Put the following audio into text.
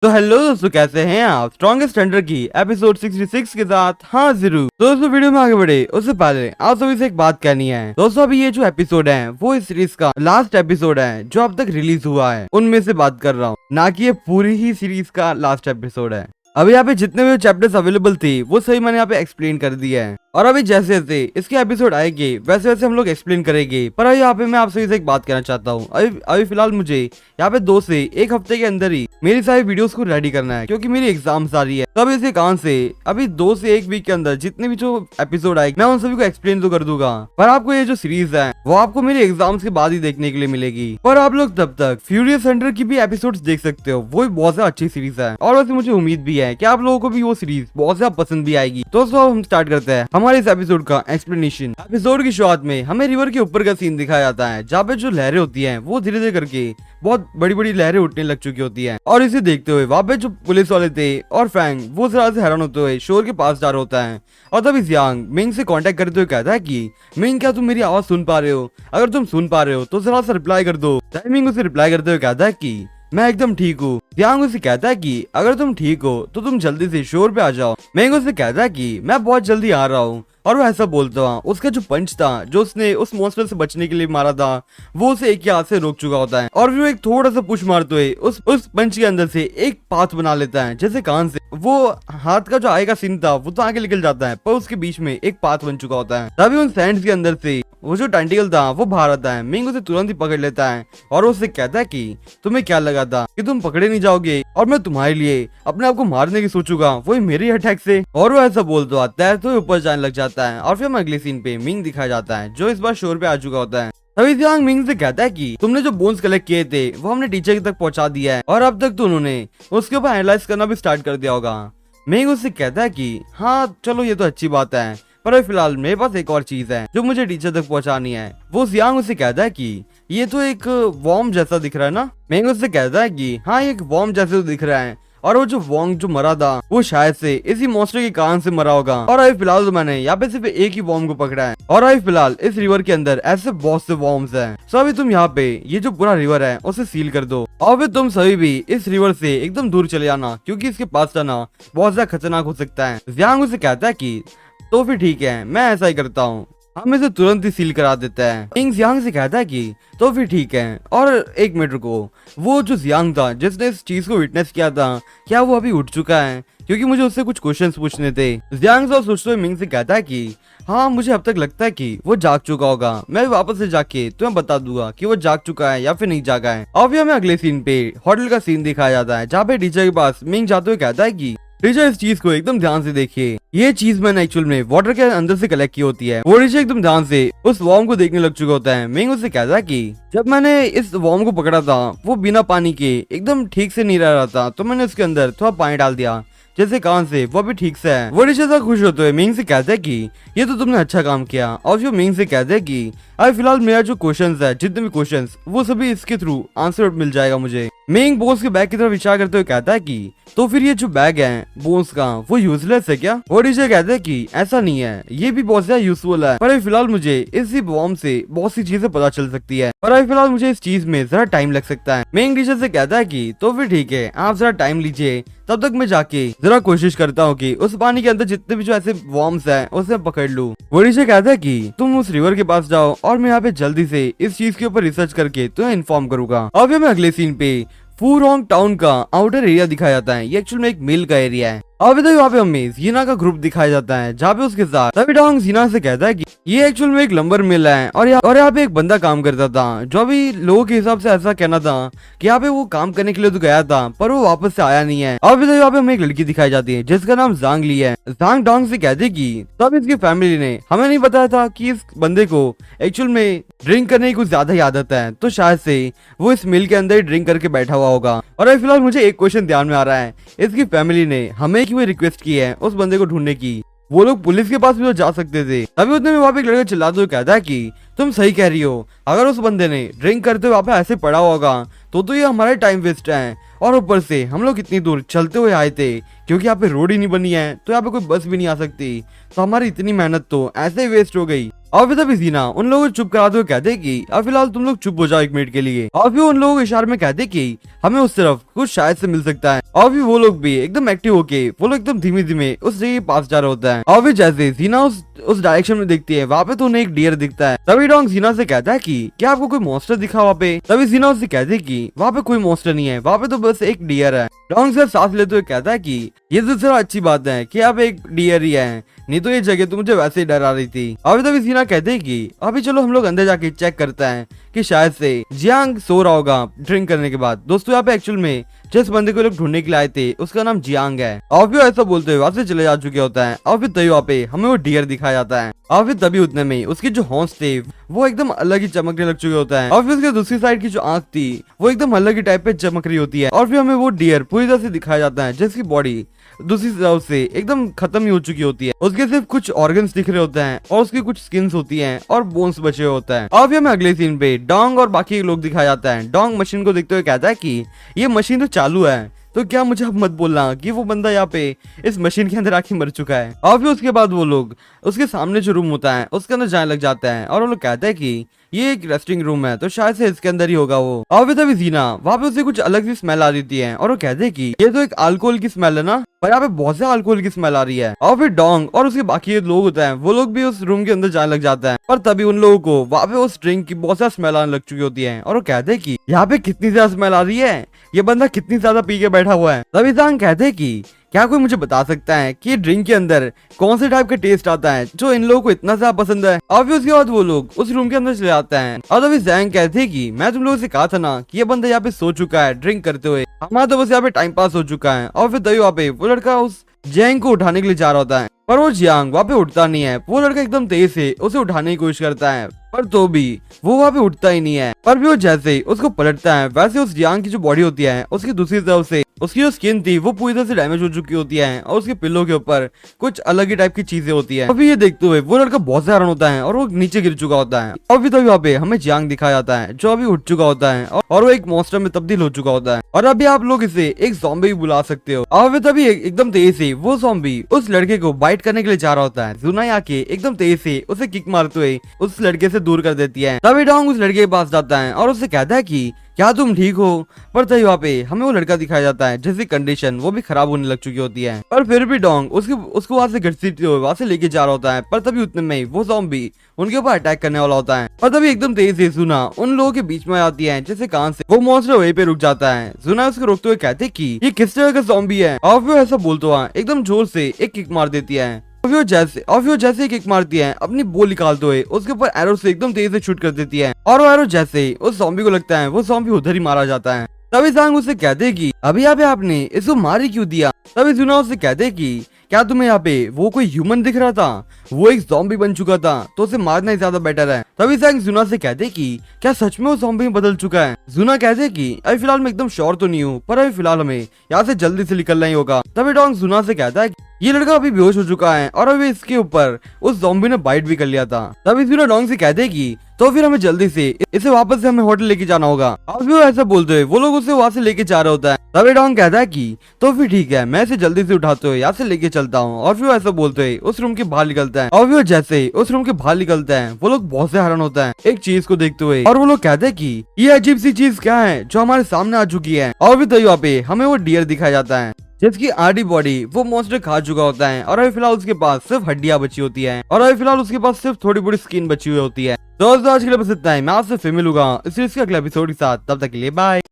तो हेलो दोस्तों, कैसे हैं आप? स्ट्रॉन्गेस्ट हंटर की एपिसोड 66 के साथ हाँ जरूर। दोस्तों वीडियो में आगे बढ़े उससे पहले आप सभी से एक बात कहनी है। दोस्तों अभी ये जो एपिसोड है वो इस सीरीज का लास्ट एपिसोड है जो अब तक रिलीज हुआ है, उनमें से बात कर रहा हूँ, ना कि ये पूरी ही सीरीज का लास्ट एपिसोड है। अभी यहाँ पे जितने भी चैप्टर्स अवेलेबल थे वो सही मैंने यहाँ पे एक्सप्लेन कर दिया है, और अभी जैसे जैसे इसके एपिसोड आएंगे वैसे वैसे हम लोग एक्सप्लेन करेंगे। पर अभी यहाँ पे मैं आप सभी से एक बात कहना चाहता हूँ। अभी फिलहाल मुझे यहाँ पे 2 से 1 हफ्ते के अंदर ही मेरी सारी वीडियोस को रेडी करना है, क्योंकि मेरी एग्जाम्स आ रही है। तब इसी कारण से अभी 2 से 1 वीक के अंदर जितने भी जो एपिसोड आएंगे मैं उन सभी को एक्सप्लेन तो कर दूंगा, पर आपको ये जो सीरीज है वो आपको मेरे एग्जाम्स के बाद ही देखने के लिए मिलेगी। पर आप लोग तब तक फ्यूरियस हंटर की भी एपिसोड देख सकते हो, वो भी बहुत ज्यादा अच्छी सीरीज है, और वैसे मुझे उम्मीद भी है कि आप लोगों को भी वो सीरीज बहुत ज्यादा पसंद भी आएगी। तो हम स्टार्ट करते हैं हमारे इस एपिसोड का एक्सप्लेनेशन। एपिसोड की शुरुआत में हमें रिवर के ऊपर का सीन दिखाया जाता है, जहाँ पे जो लहरें होती हैं वो धीरे धीरे करके बहुत बड़ी बड़ी लहरें उठने लग चुकी होती हैं। और इसे देखते हुए वहाँ पे जो पुलिस वाले थे और फैंग वो जरा से हैरान होते हुए शोर के पास जा रहा होता है, और तभी जियांग मिंग से कांटेक्ट करते हुए कहता है कि मिंग क्या तुम मेरी आवाज सुन पा रहे हो? अगर तुम सुन पा रहे हो तो जरा सा रिप्लाई कर दो। मिंग उसे रिप्लाई करते हुए कहता है कि मैं एकदम ठीक हूँ। जियांग उसे कहता है कि अगर तुम ठीक हो तो तुम जल्दी से शोर पे आ जाओ। मिंग उसे कहता है कि मैं बहुत जल्दी आ रहा हूँ, और वो ऐसा बोलता हुआ उसका जो पंच था जो उसने उस मॉन्स्टर से बचने के लिए मारा था वो उसे एक ही हाथ से रोक चुका होता है, और वो एक थोड़ा सा पुश मारते हुए उस पंच के अंदर से एक पाथ बना लेता है, जैसे कान से वो हाथ का जो आगे का सीन था वो तो आगे निकल जाता है, पर उसके बीच में एक पाथ बन चुका होता है। तभी उन सैंड्स के अंदर से वो जो टेंटिकल था वो बाहर आता है। मिंग उसे तुरंत ही पकड़ लेता है और उससे कहता है कि तुम्हें क्या लगा था कि तुम पकड़े नहीं जाओगे और मैं तुम्हारे लिए अपने आप को मारने की सोचूंगा, वही मेरे अटैक से। और वो ऐसा बोलता तैरते हुए ऊपर जाने लग जाता है, और फिर अगले सीन पे मिंग दिखाया जाता है जो इस बार शोर पे आ चुका होता है। तभी जियांग मिंग से कहता है कि तुमने जो बोन्स कलेक्ट किए थे वो हमने टीचर तक पहुंचा दिया है, और अब तक तो उन्होंने उसके ऊपर एनालाइज करना भी स्टार्ट कर दिया होगा। मिंग उससे कहता है कि हाँ चलो ये तो अच्छी बात है, पर फिलहाल मेरे पास एक और चीज है जो मुझे टीचर तक पहुंचानी है। वो जियांग उसे कहता है कि ये तो एक वॉर्म जैसा दिख रहा है ना? मिंग उससे कहता है कि हाँ ये एक वॉर्म जैसे तो दिख रहा है, और वो जो वॉन्ग जो मरा था वो शायद से इसी मॉन्स्टर के कारण से मरा होगा। और अभी फिलहाल तो मैंने यहाँ पे सिर्फ एक ही वॉर्म को पकड़ा है, और अभी फिलहाल इस रिवर के अंदर ऐसे बहुत से वॉर्म्स हैं। सो अभी तुम यहाँ पे ये जो पूरा रिवर है उसे सील कर दो, और फिर तुम सभी भी इस रिवर से एकदम दूर चले जाना, क्योंकि इसके पास जाना बहुत ज्यादा खतरनाक हो सकता है। जियांग उसे कहता है कि तो फिर ठीक है, मैं ऐसा ही करता हूँ, हम इसे तुरंत ही सील करा देता है। मिंग जियांग से कहता है कि तो फिर ठीक है, और 1 मिनट रुको, वो जो जियांग था जिसने इस चीज को विटनेस किया था क्या वो अभी उठ चुका है? क्योंकि मुझे उससे कुछ क्वेश्चंस पूछने थे। जियांग सोचते हुए मिंग से कहता है कि हाँ मुझे अब तक लगता है कि वो जाग चुका होगा, मैं वापस से जाके तुम्हें बता दूंगा कि वो जाग चुका है या फिर नहीं जागा है। और फिर हमें अगले सीन पे होटल का सीन दिखाया जाता है, जहाँ पे टीचर के पास मिंग जाते हुए कहता है कि टीचर इस चीज को एकदम ध्यान से देखिए, ये चीज मैंने एक्चुअल में वाटर के अंदर से कलेक्ट की होती है। वो टीचर एकदम ध्यान से उस वॉर्म को देखने लग चुका होता है। मिंग उससे कहता है कि जब मैंने इस वॉर्म को पकड़ा था वो बिना पानी के एकदम ठीक से नहीं रह रहा था, तो मैंने उसके अंदर थोड़ा पानी डाल दिया, जैसे कान से वो भी ठीक से है। वो टीचर से खुश होते हुए मिंग से कहते हैं कि ये तो तुमने अच्छा काम किया, और जो मिंग से कहते हैं कि अभी फिलहाल मेरा जो क्वेश्चंस है, जितने भी क्वेश्चंस, वो सभी इसके थ्रू आंसर मिल जाएगा मुझे। मिंग बोन्स के बैग की तरफ विचार करते हुए कहता है कि तो फिर ये जो बैग है बोन्स का वो यूजलेस है क्या? वो टीचर कहते हैं कि ऐसा नहीं है, ये भी बहुत ज्यादा यूजफुल है, पर अभी फिलहाल मुझे इसी बॉम्ब से बहुत सी चीजें पता चल सकती है, पर अभी फिलहाल मुझे इस चीज में जरा टाइम लग सकता है। मिंग टीचर से कहता है कि तो फिर ठीक है, आप जरा टाइम लीजिए, तब तक मैं जाके जरा कोशिश करता हूँ कि उस पानी के अंदर जितने भी जो ऐसे वॉर्म्स हैं उसे पकड़ लूं। वो टीचर कहता है कि तुम उस रिवर के पास जाओ, और मैं यहाँ पे जल्दी से इस चीज के ऊपर रिसर्च करके तुम्हें इन्फॉर्म करूंगा। और फिर मैं अगले सीन पे फूरोंग टाउन का आउटर एरिया दिखाया जाता है। ये एक्चुअल में एक मिल का एरिया है। अभी तो यहाँ पे हमें जीना का ग्रुप दिखाया जाता है, जहाँ पे उसके साथ तभी डोंग जीना से कहता है कि ये एक्चुअल में एक लंबर मिल है, और यहाँ पे एक बंदा काम करता था, जो अभी लोगों के हिसाब से ऐसा कहना था कि यहाँ पे वो काम करने के लिए तो गया था पर वो वापस से आया नहीं है। अभी तो यहाँ पे हमें एक लड़की दिखाई जाती है जिसका नाम जांग ली है। जांग डोंग से कहते कि तब इसकी फैमिली ने हमें नहीं बताया था कि इस बंदे को एक्चुअल में ड्रिंक करने की कुछ ज्यादा ही आदत है, तो शायद से वो इस मिल के अंदर ही ड्रिंक करके बैठा हुआ होगा। और अभी फिलहाल मुझे एक क्वेश्चन ध्यान में आ रहा है, इसकी फैमिली ने हमें क्यों रिक्वेस्ट की है उस बंदे को ढूंढने की? वो लोग पुलिस के पास भी तो जा सकते थे। तभी उतने में वहाँ पे एक लड़का चिल्लाते हुए कहता है कि तुम सही कह रही हो, अगर उस बंदे ने ड्रिंक करते हुए वहाँ पे ऐसे पड़ा होगा तो ये हमारा टाइम वेस्ट है, और ऊपर से हम लोग इतनी दूर चलते हुए आए थे, क्योंकि यहाँ पे रोड ही नहीं बनी है तो यहाँ पे कोई बस भी नहीं आ सकती, तो हमारी इतनी मेहनत तो ऐसे ही वेस्ट हो गई। और फिर तभी जीना उन लोगों को चुप कराते हुए कहते कि अब फिलहाल तुम लोग चुप हो जाओ 1 मिनट के लिए। और फिर उन लोगों को इशारे में कहते कि हमें उस तरफ कुछ शायद से मिल सकता है। और फिर वो लोग भी एकदम एक्टिव होके वो लोग एकदम धीमे धीमे उस जगह के पास जा रहा होता है। और फिर जैसे जीना उस डायरेक्शन में देखती है, वहाँ पे तो उन्हें एक डियर दिखता है। तभी डोंग जीना से कहता है कि क्या आपको कोई मॉन्स्टर दिखा वहाँ पे? तभी जीना उससे कहती है कि वहाँ पे कोई मॉन्स्टर नहीं है, वहाँ पे तो बस एक डियर है। डोंग से सांस लेते हुए कहता है कि ये तो सिर्फ अच्छी बात है कि आप एक डियर ही है, नहीं तो ये जगह तो मुझे वैसे ही डरा रही थी। अभी तभी जीना कहते हैं कि अभी चलो हम लोग अंदर जाके चेक करते हैं कि शायद से जियांग सो रहा होगा ड्रिंक करने के बाद। दोस्तों यहाँ पे एक्चुअल में जिस बंदे को लोग ढूंढने के लिए आए थे उसका नाम जियांग है। और फिर ऐसा बोलते हुए वहां से चले जा चुके होता है। और फिर तभी वहाँ पे हमें वो डियर दिखाया जाता है। और फिर तभी उतने में उसके जो हौंस थे वो एकदम अलग ही चमकने लग चुके होता है। और फिर उसके दूसरी साइड की जो आंख थी वो एकदम अलग ही टाइप पे चमक रही होती है। और फिर हमें वो डियर पूरी तरह से दिखाया जाता है जिसकी बॉडी दूसरी तरफ से एकदम खत्म ही हो चुकी होती है। उसके सिर्फ कुछ ऑर्गन्स दिख रहे होते हैं और उसकी कुछ स्किन्स होती हैं और बोन्स बचे हुए होता है। और फिर हमें अगले सीन पे डोंग और बाकी लोग दिखाया जाता है। डोंग मशीन को देखते हुए कहता है कि ये मशीन तो चालू है, तो क्या मुझे अब मत बोलना कि वो बंदा यहाँ पे इस मशीन के अंदर आके मर चुका है। और फिर उसके बाद वो लोग उसके सामने जो रूम होता है उसके अंदर जाने लग जाते हैं और वो लोग कहते हैं कि ये एक रेस्टिंग रूम है, तो शायद से इसके अंदर ही होगा वो। और फिर तभी जीना वहाँ पे उसे कुछ अलग सी स्मेल आ रही है और वो कहते हैं कि ये तो एक अल्कोहल की स्मेल है ना, पर यहाँ पे बहुत से अल्कोहल की स्मेल आ रही है। और फिर डोंग और उसके बाकी लोग होते हैं वो लोग भी उस रूम के अंदर जाने लग जाते हैं। पर तभी उन लोगों को वहाँ पे उस ड्रिंक की बहुत ज्यादा स्मेल आने लग चुकी होती है और वो कहते हैं कि यहाँ पे कितनी ज्यादा स्मेल आ रही है, ये बंदा कितनी ज्यादा पी के बैठा हुआ है। तभी जांग कहते हैं कि क्या कोई मुझे बता सकता है कि ड्रिंक के अंदर कौन से टाइप का टेस्ट आता है जो इन लोगों को इतना ज्यादा पसंद है। और फिर उसके बाद वो लोग उस रूम के अंदर चले जाते हैं। और तभी जैंग कहते हैं कि मैं तुम लोगों से कहा था ना कि ये बंदा यहाँ पे सो चुका है ड्रिंक करते हुए, हमारा तो बस यहाँ पे टाइम पास हो चुका है। और फिर तभी वहाँ पे वो लड़का उस जैंग को उठाने के लिए जा रहा होता है, पर वो जियांग वहाँ पे उठता नहीं है। वो लड़का एकदम तेज से उसे उठाने की कोशिश करता है, पर तो भी वो वहाँ पे उठता ही नहीं है। पर भी वो जैसे उसको पलटता है वैसे उस जियांग की जो बॉडी होती है उसकी दूसरी तरफ से उसकी जो स्किन थी वो पूरी तरह से डैमेज हो चुकी होती है और उसके पिल्लों के ऊपर कुछ अलग ही टाइप की चीजें होती है। अभी ये देखते हुए वो लड़का बहुत हैरान होता है और वो नीचे गिर चुका होता है। और फिर तभी वहाँ पे हमें जियांग दिखाया जाता है जो अभी उठ चुका होता है और वो एक मॉन्स्टर में तब्दील हो चुका होता है। और अभी आप लोग इसे एक ज़ॉम्बी भी बुला सकते हो। और फिर तभी एकदम तेज से वो ज़ॉम्बी उस लड़के को बाइट करने के लिए जा रहा होता है। जुनाई आके एकदम तेज से उसे किक मारते हुए उस लड़के से दूर कर देती है। तभी डोंग उस लड़के के पास जाता है और उससे कहता है कि क्या तुम ठीक हो? पर तभी वहाँ पे हमें वो लड़का दिखाया जाता है जिसकी कंडीशन वो भी खराब होने लग चुकी होती है। पर फिर भी डोंग उसको वहाँ से घसीटते हुए वहाँ से लेके जा रहा होता है। पर तभी उतने में वो ज़ॉम्बी उनके ऊपर अटैक करने वाला होता है। और तभी एकदम तेज से जुना उन लोगों के बीच में आती है जैसे कान से वो मॉन्स्टर वहीं पे रुक जाता है। जुना उसको रोकते हुए कहते कि ये किस तरह का ज़ॉम्बी है। और फिर ऐसा बोलते हुआ एकदम जोर से एक किक मार देती है। और फिर जैसे किक मारती है अपनी बो निकालते हुए उसके ऊपर एरो से एकदम तेज से शूट कर देती है। और वो एरो जैसे उस ज़ॉम्बी को लगता है वो ज़ॉम्बी उधर ही मारा जाता है। तभी जांग उससे कहते हैं कि अभी यहाँ पे आपने इसको मार ही क्यों दिया? तभी जुना उससे कहते हैं कि क्या तुम्हें यहाँ पे वो कोई ह्यूमन दिख रहा था? वो एक ज़ॉम्बी बन चुका था तो उसे मारना ही ज्यादा बेटर है। तभी जांग जुना से कहते हैं कि क्या सच में वो ज़ॉम्बी में बदल चुका है? जुना कहते हैं कि अभी फिलहाल मैं एकदम श्योर तो नहीं हूँ, पर अभी फिलहाल हमें यहाँ से जल्दी से निकलना ही होगा। तभी डोंग जुना से कहता है ये लड़का अभी बेहोश हो चुका है और अभी इसके ऊपर उस ज़ॉम्बी ने बाइट भी कर लिया था। तभी जुना डोंग से कहते हैं कि तो फिर हमें जल्दी से इसे वापस से हमें होटल लेके जाना होगा। और फिर ऐसा बोलते हुए वो लोग उसे वहाँ से लेके जा रहा होता है। तभी डोंग कहता है कि तो फिर ठीक है, मैं इसे जल्दी से उठाते हुए यहाँ से लेके चलता हूँ। और फिर ऐसा बोलते हुए उस रूम के बाहर निकलता है। और फिर जैसे उस रूम के बाहर निकलता है वो लोग बहुत से हैरान होता है एक चीज को देखते हुए। और वो लोग कहते हैं कि ये अजीब सी चीज क्या है जो हमारे सामने आ चुकी है। और फिर तभी वहाँ पे हमें वो डियर दिखाया जाता है जिसकी आधी बॉडी वो मॉन्स्टर खा चुका होता है और अभी फिलहाल उसके पास सिर्फ हड्डियां बची होती हैं और अभी फिलहाल उसके पास सिर्फ थोड़ी बड़ी स्किन बची हुई होती है। दोस्तों आज के लिए बस इतना ही। मैं आपसे फिर मिलूंगा इस सीरीज के अगले एपिसोड के साथ, तब तक के लिए बाय।